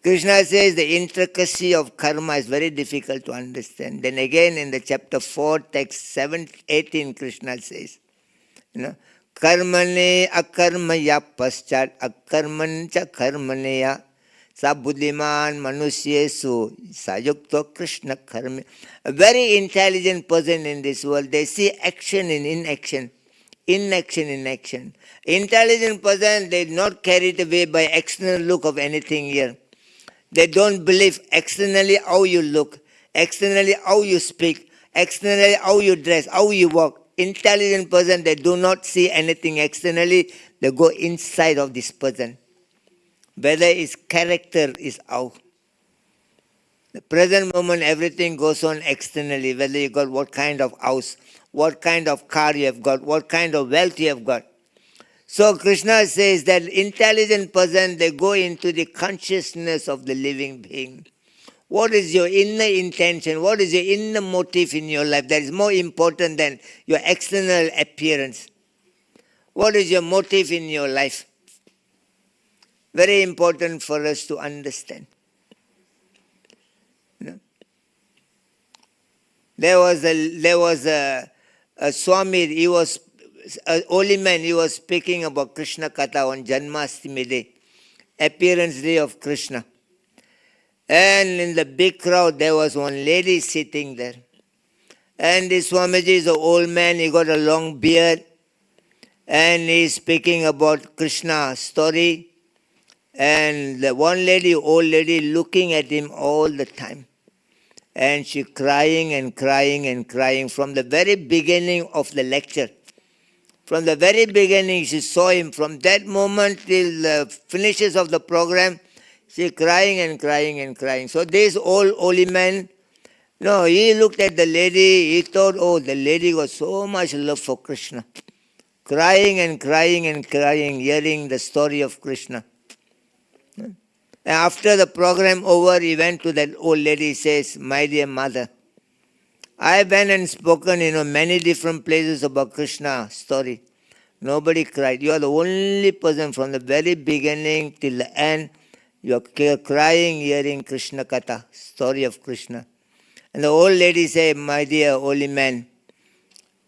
Speaker 2: Krishna says the intricacy of karma is very difficult to understand. Then again in the chapter 4, text 18, Krishna says, Karmane akarmaya paschat akarmancha karmaneya sabuddhiman manusyesu sayukto Krishna karma. A very intelligent person in this world, they see action in inaction. Inaction in action. Intelligent person, they not carried away by external look of anything here. They don't believe externally how you look, externally how you speak, externally how you dress, how you walk. Intelligent person, they do not see anything externally, they go inside of this person. Whether his character is out. The present moment, everything goes on externally, whether you got what kind of house, what kind of car you have got, what kind of wealth you have got. So Krishna says that intelligent person, they go into the consciousness of the living being. What is your inner intention? What is your inner motive in your life? That is more important than your external appearance. What is your motive in your life? Very important for us to understand. There was a Swami, he was an holy man, he was speaking about Krishna Katha on Janmashtami day, appearance day of Krishna. And in the big crowd, there was one lady sitting there. And the Swamiji is an old man, he got a long beard, and he's speaking about Krishna's story. And the one lady, old lady, looking at him all the time. And she crying and crying and crying from the very beginning of the lecture. From the very beginning, she saw him. From that moment till the finishes of the program, she crying and crying and crying. So this old holy man, he looked at the lady, he thought, oh, the lady got so much love for Krishna. Crying and crying and crying, hearing the story of Krishna. And after the program over, he went to that old lady, says, my dear mother, I went and spoken, many different places about Krishna story. Nobody cried. You are the only person from the very beginning till the end. You are crying, hearing Krishna Katha, story of Krishna. And the old lady said, my dear holy man,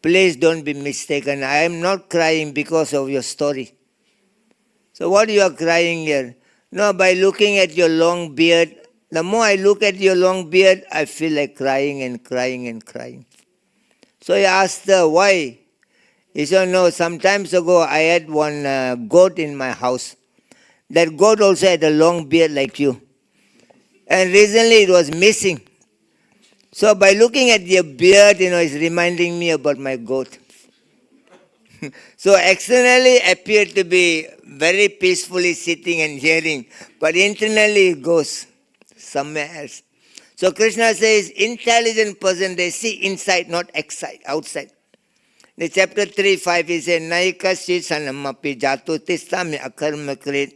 Speaker 2: please don't be mistaken. I am not crying because of your story. So what you are crying here? No, by looking at your long beard, the more I look at your long beard, I feel like crying and crying and crying. So I asked her, why? He said, no, some times ago I had one goat in my house. That goat also had a long beard like you. And recently it was missing. So by looking at your beard, it's reminding me about my goat. So externally appeared to be very peacefully sitting and hearing, but internally it goes somewhere else. So Krishna says, intelligent person, they see inside, not outside. In chapter 3:5, he says, Naikasi sanamapi jatu tistami akarma krit.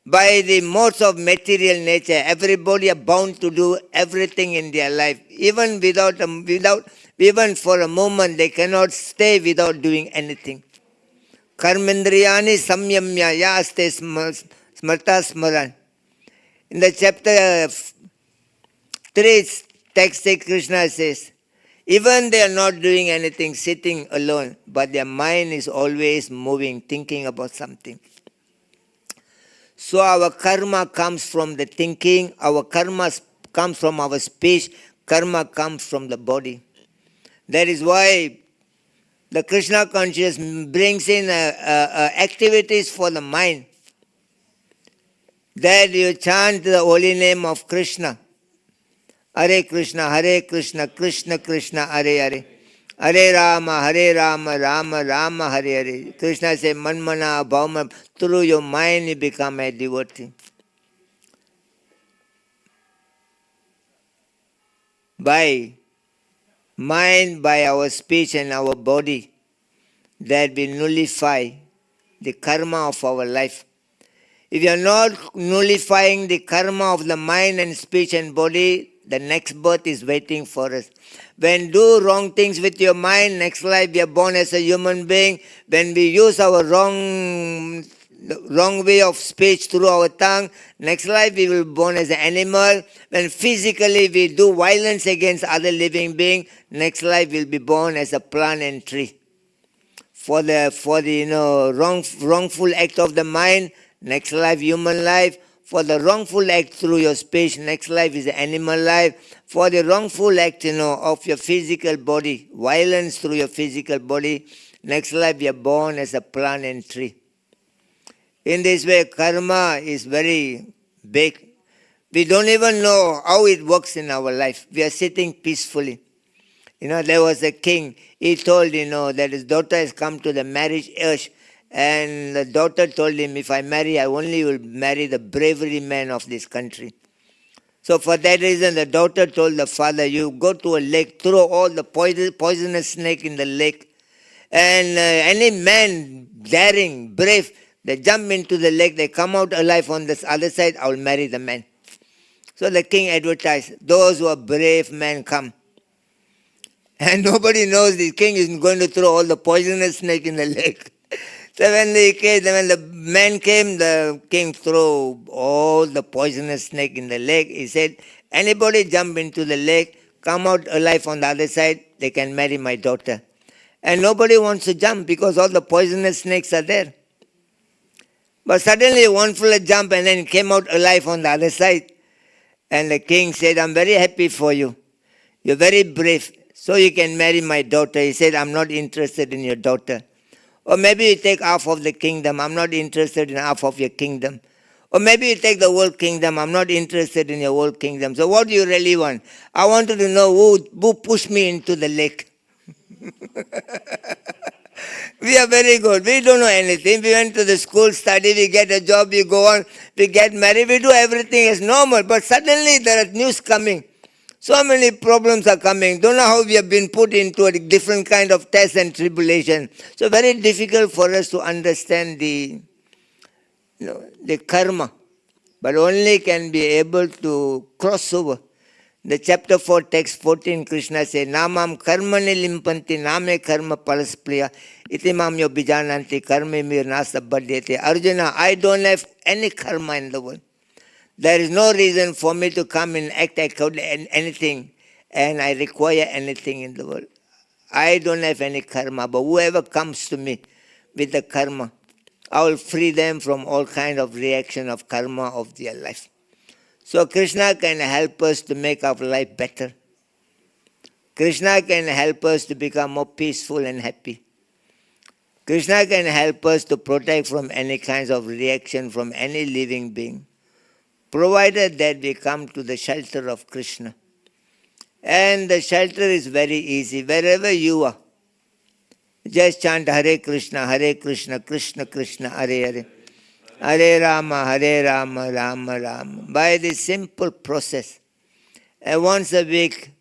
Speaker 2: By the modes of material nature, everybody are bound to do everything in their life. Even even for a moment, they cannot stay without doing anything. Karmendriyani samyamya yaste smarta smaran. In the chapter 3 text, Krishna says, even they are not doing anything, sitting alone, but their mind is always moving, thinking about something. So our karma comes from the thinking, our karma comes from our speech, karma comes from the body. That is why the Krishna consciousness brings in activities for the mind. That you chant the holy name of Krishna. Hare Krishna, Krishna Krishna, Hare Hare. Hare Rama, Rama Rama, Hare Hare. Krishna says, Manmana Bhauma, through your mind you become a devotee. by mind, by our speech and our body, that we nullify the karma of our life. If you are not nullifying the karma of the mind and speech and body, the next birth is waiting for us. When you do wrong things with your mind, next life we are born as a human being. When we use our wrong way of speech through our tongue, next life we will be born as an animal. When physically we do violence against other living beings, next life we'll be born as a plant and tree. For the wrongful act of the mind, next life human life. For the wrongful act through your speech, next life is animal life. For the wrongful act of your physical body, violence through your physical body, next life you are born as a plant and tree. In this way, karma is very big. We don't even know how it works in our life. We are sitting peacefully. There was a king. He told, that his daughter has come to the marriage age. And the daughter told him, if I marry, I only will marry the bravery man of this country. So for that reason, the daughter told the father, you go to a lake, throw all the poisonous snake in the lake. And any man daring, brave, they jump into the lake, they come out alive on this other side, I will marry the man. So the king advertised, those who are brave men come. And nobody knows the king is going to throw all the poisonous snake in the lake. So when the man came, the king threw all the poisonous snake in the lake. He said, anybody jump into the lake, come out alive on the other side, they can marry my daughter. And nobody wants to jump because all the poisonous snakes are there. But suddenly one fella jumped and then came out alive on the other side. And the king said, I'm very happy for you. You're very brave. So you can marry my daughter. He said, I'm not interested in your daughter. Or maybe you take half of the kingdom. I'm not interested in half of your kingdom. Or maybe you take the whole kingdom. I'm not interested in your whole kingdom. So what do you really want? I wanted to know who pushed me into the lake. We are very good. We don't know anything. We went to the school, study, we get a job, we go on, we get married, we do everything as normal. But suddenly there are news coming. So many problems are coming. Don't know how we have been put into a different kind of test and tribulation. So very difficult for us to understand the karma. But only can be able to cross over. The chapter 4, text 14, Krishna says, Namam karmani limpanti name karma palaspriya itimam yo bijananti karmi mir nasa badyate. Arjuna, I don't have any karma in the world. There is no reason for me to come and act anything, and I require anything in the world. I don't have any karma, but whoever comes to me with the karma, I will free them from all kind of reaction of karma of their life. So Krishna can help us to make our life better. Krishna can help us to become more peaceful and happy. Krishna can help us to protect from any kinds of reaction from any living being, provided that we come to the shelter of Krishna. And the shelter is very easy. Wherever you are, just chant Hare Krishna, Krishna Krishna, Hare Hare. Hare Rama, Rama Rama. By this simple process, and once a week,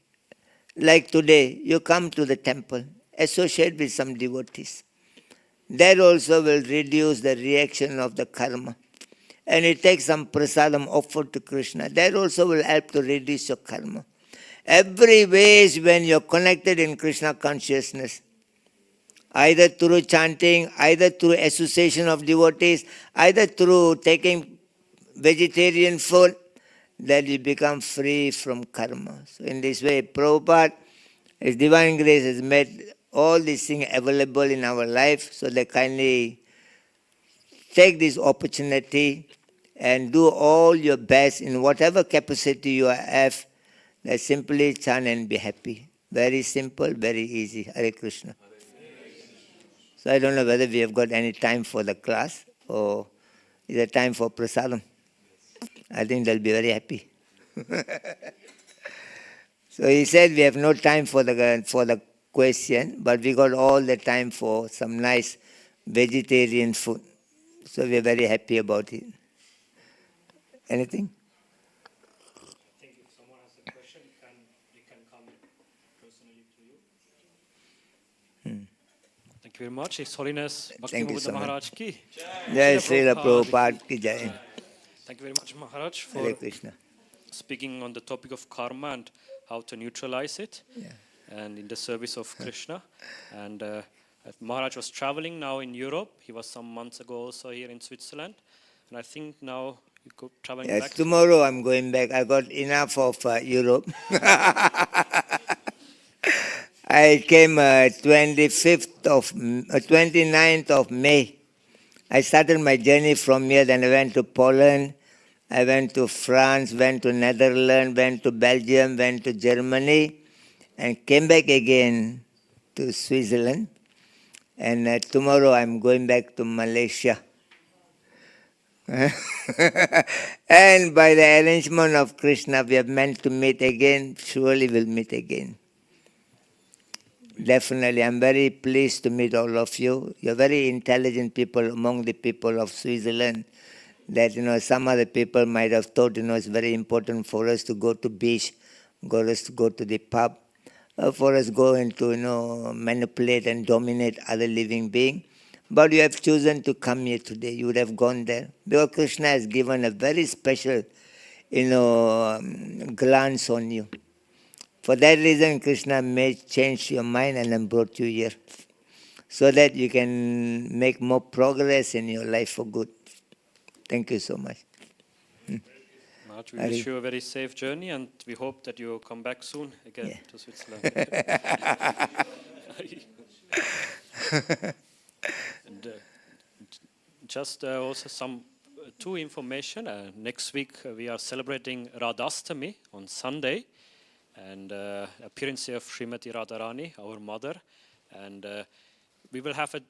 Speaker 2: like today, you come to the temple, associate with some devotees. That also will reduce the reaction of the karma. And you take some prasadam offered to Krishna. That also will help to reduce your karma. Every ways when you're connected in Krishna consciousness, either through chanting, either through association of devotees, either through taking vegetarian food, that you become free from karma. So in this way, Prabhupada, His Divine Grace has made all these things available in our life, so they kindly take this opportunity and do all your best in whatever capacity you have, that simply chant and be happy. Very simple, very easy. Hare Krishna. So I don't know whether we have got any time for the class or is it time for prasadam. I think they'll be very happy. So he said we have no time for the question, but we got all the time for some nice vegetarian food. So we are very happy about it. Anything?
Speaker 1: I think if someone has a question, you can come you very much. His Holiness Bhakti
Speaker 2: Thank you
Speaker 1: Mukunda
Speaker 2: so much.
Speaker 1: Maharaj ki.
Speaker 2: Jai
Speaker 1: Srila
Speaker 2: Srila Prabhupada ki jai.
Speaker 1: Thank you very much, Maharaj,
Speaker 2: Hare
Speaker 1: for
Speaker 2: Krishna.
Speaker 1: speaking on the topic of karma and how to neutralize it, and in the service of Krishna. And Maharaj was traveling now in Europe. He was some months ago also here in Switzerland, and I think now you go traveling
Speaker 2: Yes,
Speaker 1: back.
Speaker 2: tomorrow I'm going back. I got enough of Europe. I came 29th of May. I started my journey from here, then I went to Poland, I went to France, went to Netherlands, went to Belgium, went to Germany, and came back again to Switzerland. And tomorrow I'm going back to Malaysia. And by the arrangement of Krishna, we are meant to meet again. Surely we'll meet again. Definitely, I'm very pleased to meet all of you. You're very intelligent people among the people of Switzerland. That some other people might have thought it's very important for us to go to beach, for us to go to the pub, for us go into manipulate and dominate other living being. But you have chosen to come here today. You would have gone there because Krishna has given a very special, glance on you. For that reason, Krishna may change your mind and then brought you here so that you can make more progress in your life for good. Thank you so much.
Speaker 1: Maharaj, we wish you a very safe journey, and we hope that you come back soon again to Switzerland. And just also some two information. Next week we are celebrating Radhastami on Sunday, and appearance of Srimati Radharani, our mother, and we will have a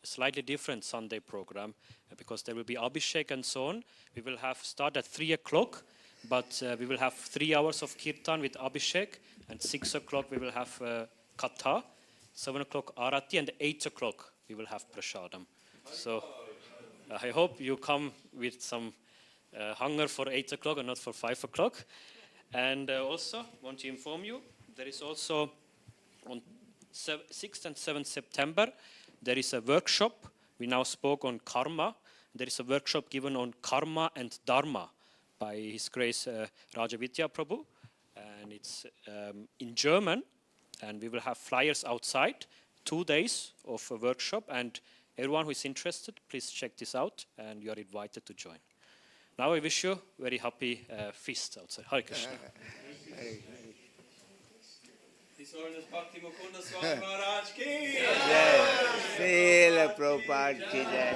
Speaker 1: slightly different Sunday program because there will be Abhishek and so on. We will start at 3 o'clock, but we will have 3 hours of Kirtan with Abhishek, and 6 o'clock we will have Katha, 7 o'clock Arati, and 8 o'clock we will have Prasadam. So I hope you come with some hunger for 8 o'clock and not for 5 o'clock. And also want to inform you, there is also on 6th and 7th September, there is a workshop. We now spoke on karma. There is a workshop given on karma and dharma by His Grace Rajavidya Prabhu. And it's in German. And we will have flyers outside, 2 days of a workshop. And everyone who is interested, please check this out. And you are invited to join. Now I wish you a very happy feast outside. Hare Krishna.
Speaker 3: His Holiness Bhakti Mukunda Swami Maharaj ki.
Speaker 2: Jai. Srila Prabhupada ki jai.